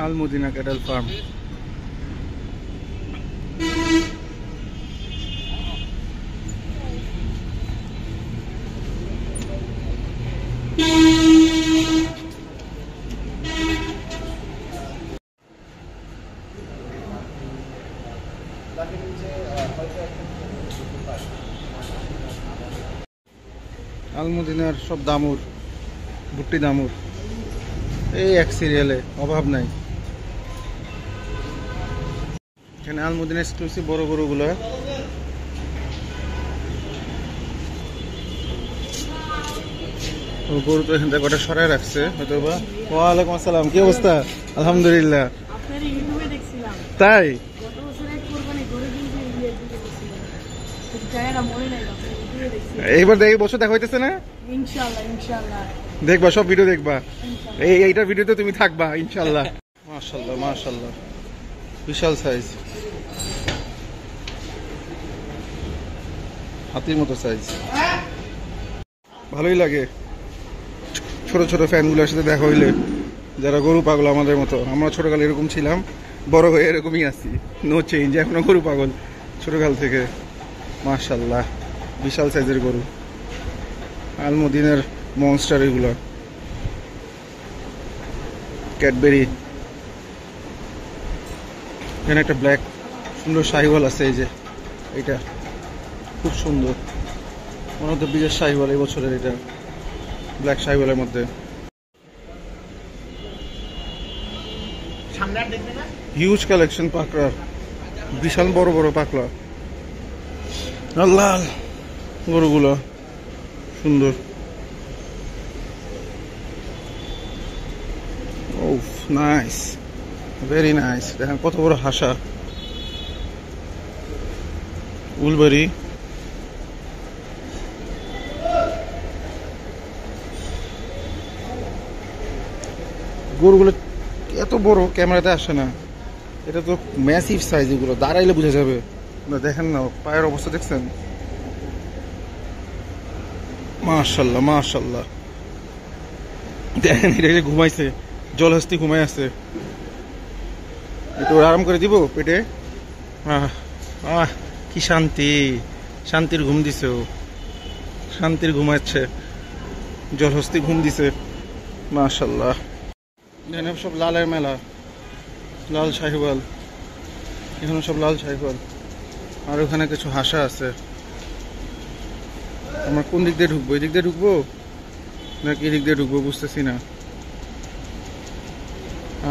Al Madina cattle farm. আলমদিনার সব দামুর, ভুট্টি দামুর, এই এক সিরিয়ালে অভাব নাই। এখানে আলমদিনা এক্সক্লুসিভ বড় গরুগুলো। গরু তো এখান থেকে কটা সরাই রাখছে হয়তো বা। ওয়ালাইকুম আসসালাম, কি অবস্থা? আলহামদুলিল্লাহ। তাই এইবার দেখি বছর দেখা হইতেছে না? দেখবা, সব ভিডিও দেখবা। এইটার ভিডিওতে তুমি থাকবা ইনশাল্লাহ। মাশাআল্লাহ মাশাআল্লাহ, বিশাল সাইজ, হাতির মতো সাইজ। ভালোই লাগে ছোট ছোট ফ্যানগুলোর সাথে দেখা হইলে, যারা গরু পাগল আমাদের মতো। আমরা ছোটকালে এরকম ছিলাম, বড় হয়ে এরকমই আছি, নো চেঞ্জ, এখনো গরু পাগল ছোটকাল থেকে। মাশাআল্লাহ, বিশাল সাইজের গরু, আলমদিনার মনস্টার এগুলো। ক্যাডবেরি, এখানে একটা ব্ল্যাক সুন্দর শাহিওয়াল আছে, এই যে এটা খুব সুন্দর, মনে হতো বিজয় শাহিওয়াল এই বছরের, এটা ব্ল্যাক শাহিওয়ালের মধ্যে। হিউজ কালেকশন পাকড়ার, বিশাল বড় বড় পাকড়া, লাল গরুগুলো সুন্দর। ওফ, নাইস, ভেরি নাইস। দেখেন কত বড় হাসা, উলবাড়ি। গরুগুলো এত বড় ক্যামেরাতে আসে না, এটা তো ম্যাসিভ সাইজ, এগুলো দাঁড়াইলে বোঝা যাবে। দেখেন না পায়ের অবস্থা, দেখছেন? মাশাআল্লাহ মাশাআল্লাহ। দেখেন এটা ঘুমাইছে, জলহস্তি ঘুমাই আছে, একটু আরাম করে দিব পেটে। আহ কি শান্তি, শান্তির ঘুম দিছে ও, শান্তির ঘুমাচ্ছে, জলহস্তি ঘুম দিছে। মাশাআল্লাহ। এখানে সব লালের মেলা, লাল শাহিওয়াল, এখানে সব লাল শাহিওয়াল। আর ওখানে কিছু হাসা আছে। আমরা কোন দিক দিয়ে ঢুকবো? এই দিক দিয়ে ঢুকবো নাকি এদিক দিয়ে ঢুকবো বুঝতেছি না।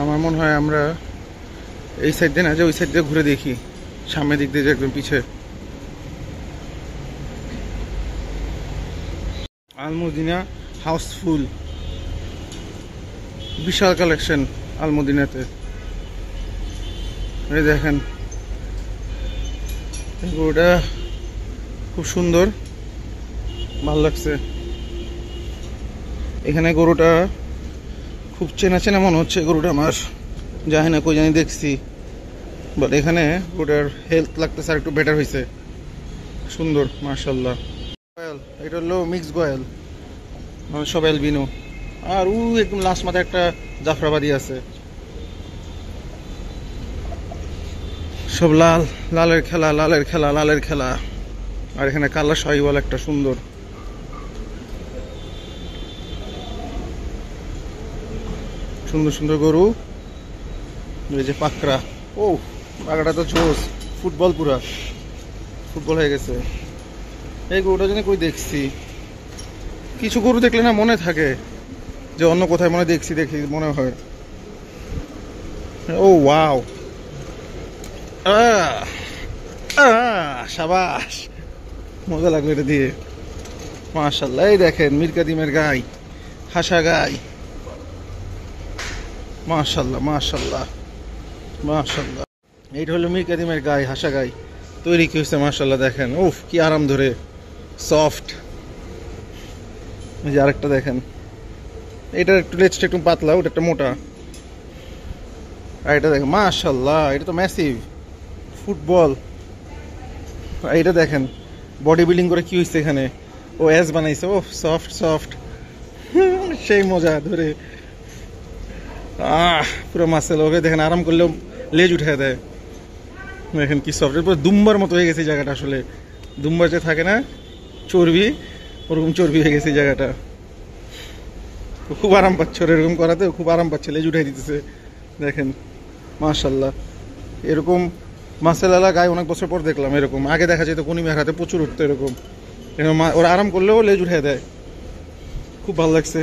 আমার মনে হয় আমরা এই সাইড দিয়ে না, যে ওই সাইড দিয়ে ঘুরে দেখি, সামনের দিক দিয়ে, যে একদম পিছে। আলমদিনা হাউসফুল, বিশাল কালেকশন আলমদিনাতে। এই দেখেন গরুটা খুব সুন্দর, ভালো লাগছে। এখানে গরুটা খুব চেনা চেনা মনে হচ্ছে, গরুটা আমার জানি না, কই জানি দেখছি, বাট এখানে গরুটার হেলথ লাগতেছে আর একটু বেটার হয়েছে, সুন্দর মাশাআল্লাহ। এটা হলো মিক্স গয়াল, মানে সব অ্যালবিনো। আর একদম লাস্ট মাথায় একটা জাফরাবাদী আছে, সব লাল, লালের খেলা, লালের খেলা, লালের খেলা। আর এখানে কালা শাহিওয়াল একটা সুন্দর, সুন্দর সুন্দর গরু। এই যে পাকড়া, ও পাকড়াটা তো জোস, ফুটবল, পুরা ফুটবল হয়ে গেছে। এই গরুটা জানি কই দেখছি, কিছু গরু দেখলে না মনে থাকে যে অন্য কোথায় মনে দেখছি, দেখি মনে হয়। ও ওয়াও, শাবাশ, মজা লাগলো এটা দিয়ে, মাশাআল্লাহ। এই দেখেন মীর কাদিমের গাই, হাসা গাই, মাশাআল্লাহ মাশাআল্লাহ মাশাআল্লাহ। এইটা হলো মীর কাদিমের গাই, হাসা গাই, তৈরি কি হয়েছে মাশাআল্লাহ। দেখেন উফ কি আরাম ধরে, সফট। এই যে আরেকটা দেখেন, এটার একটু লেজটা একটু পাতলা, ওটা একটা মোটা। আর এটা দেখেন মাশাআল্লাহ, এটা তো ম্যাসিভ ফুটবল। এটা দেখেন বডি বিল্ডিং করে কি হয়েছে এখানে, ও এস বানাইছে, ও সফট সফট, সেই মজা ধরে। পুরো মাসেল ওকে দেখেন, আরাম করলেও লেজ উঠে দেয়। দেখেন কি সফট, পুরো দুম্বার মতো হয়ে গেছে এই জায়গাটা। আসলে দুম্বার যে থাকে না চর্বি, ওরকম চর্বি হয়ে গেছে এই জায়গাটা। খুব আরাম পাচ্ছে ওর এরকম করাতে, খুব আরাম পাচ্ছে, লেজ উঠাই দিতেছে। দেখেন মাশাল্লাহ, এরকম মাসেলালা গায়ে অনেক বছর পর দেখলাম এরকম। আগে দেখা যেত কনিমের হাতে প্রচুর উঠতো এরকম, ওরা আরাম করলেও লেজ উঠে দেয়। খুব ভালো লাগছে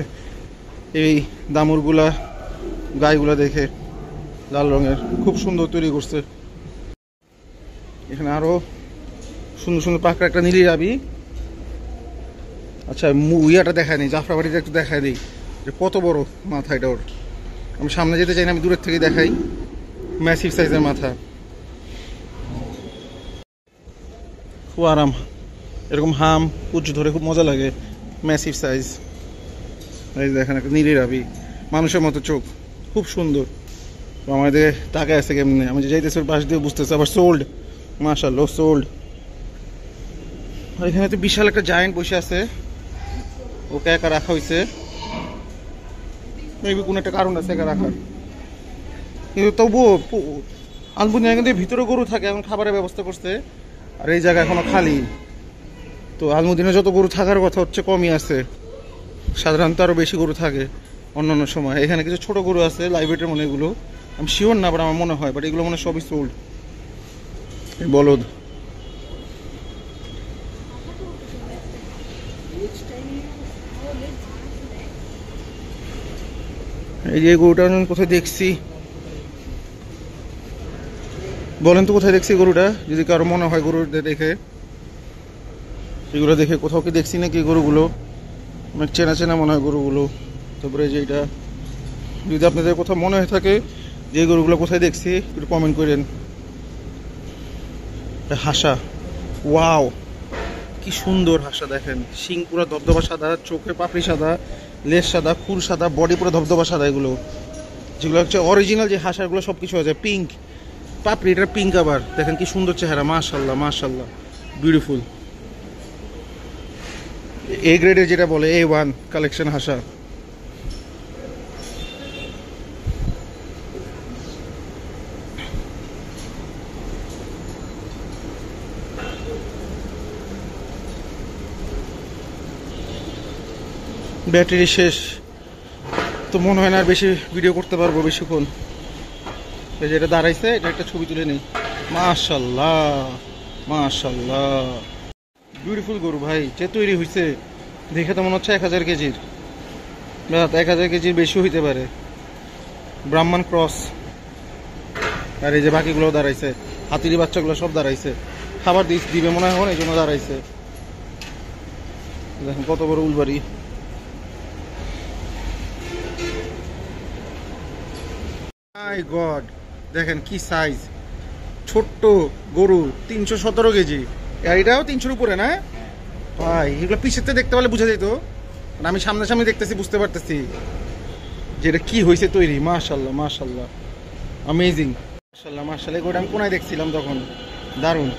এই দামুরগুলা, গাইগুলা দেখে লাল রঙের, খুব সুন্দর তৈরি করছে। এখানে আরো সুন্দর সুন্দর পাকড়া, একটা নীলি রাবি। আচ্ছা ইয়াটা দেখায় নি, জাফরাবাড়িটা একটু দেখায় দিই যে কত বড় মাথা এটা ওর। আমি সামনে যেতে চাই না, আমি দূরের থেকে দেখাই। ম্যাসিভ সাইজের মাথা, খুব আরাম। এরকম হাম কুচ ধরে খুব মজা লাগে। Massive size. এই দেখেন একটা নীলি রাবি, মানুষের মতো চোখ, খুব সুন্দর। তো আমাদের টাকা আছে কেমনি, আমি যে যাইতেছি ওর পাশ দিয়ে বুঝতেছি। আবার সোল্ড, মাশাআল্লাহ সোল্ড। আর এখানে তো বিশাল একটা জায়েন্ট বসে আছে, ওকে একা রাখা হয়েছে। মেবি কোনো একটা কারণ আছে একা রাখার, কিন্তু তবুও আলমুনিয়া কিন্তু ভিতরে গরু থাকে, এখন খাবারের ব্যবস্থা করছে। আর এই জায়গা এখনো খালি। তো আলমুদিনে যত গরু থাকার কথা হচ্ছে কমই আছে, সাধারণত আরো বেশি গরু থাকে অন্যান্য সময়। এখানে কিছু ছোট গরু আছে লাইব্রেরির মনে, এগুলো আমি শিওর না, বাট আমার মনে হয়, বাট এগুলো মনে সবই সোল্ড। বলদ, এই যে গরুটা কোথায় দেখছি, বলেন তো কোথায় দেখছি গরুটা, যদি কারো মনে হয় গরু দেখে, এগুলো দেখে কোথাও কি দেখছি নাকি গরুগুলো। অনেক চেনা চেনা মনে হয় গরুগুলো। তারপরে যে এটা, যদি আপনাদের কোথাও মনে হয়ে থাকে যে গরুগুলো কোথায় দেখছি, একটু কমেন্ট করেন। হাসা, ওয়াও কি সুন্দর হাসা। দেখেন শিং পুরো ধবধবা সাদা, চোখে পাপড়ি সাদা, লেজ সাদা, খুর সাদা, বডি পুরো ধবধবা সাদা। এগুলো যেগুলো হচ্ছে অরিজিনাল যে হাসাগুলো সব কিছু আছে পিঙ্ক, পাপড়ি এটা পিঙ্ক। আবার দেখেন কি সুন্দর চেহারা, মাশাল্লাহ মাশাল্লাহ, বিউটিফুল। এ গ্রেডের যেটা বলে A1 কালেকশন হাসা। ব্যাটারি শেষ, তো মনে হয় না আর বেশি ভিডিও করতে পারবো বেশিক্ষণ। এই যে এটা দাঁড়াইছে, এটা একটা ছবি তুলে নেই। মাশাল্লাহ মাশাল্লাহ, বিউটিফুল গরু ভাই। যে তৈরি হয়েছে দেখে তো মনে হচ্ছে 1000 কেজির, 1000 কেজির বেশি হইতে পারে। ব্রাহ্মণ ক্রস। আর এই যে বাকিগুলো দাঁড়াইছে, হাতির বাচ্চাগুলো সব দাঁড়াইছে, খাবার দিবে মনে হয়, এই জন্য দাঁড়াইছে। দেখেন কত বড় উলবাড়ি। মাই গড, দেখেন কি সাইজ, ছোট্ট গরু, 317 কেজি। এটাও 300-র উপরে না ভাই। এগুলো পিছেতে দেখতে পারলে বুঝা যেত, আমি সামনাসামনি দেখতেছি, বুঝতে পারতেছি যে এটা কি হয়েছে তৈরি। মাশাল্লাহ মাশাল্লাহ, অ্যামেজিং। মাশাল্লাহ মাশাল্লাহ, এই গরুটা আমি কোনায় দেখছিলাম তখন, দারুণ।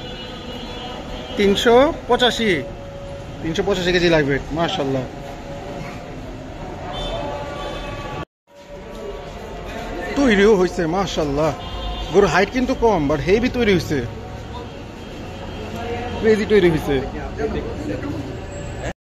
385 কেজি লাগবে, মাশাল্লাহ। তৈরিও হয়েছে মাশাল্লাহ। গরুর হাইট কিন্তু কম, বাট হেভি তৈরি হয়েছে, ক্রেজি তৈরি হয়েছে।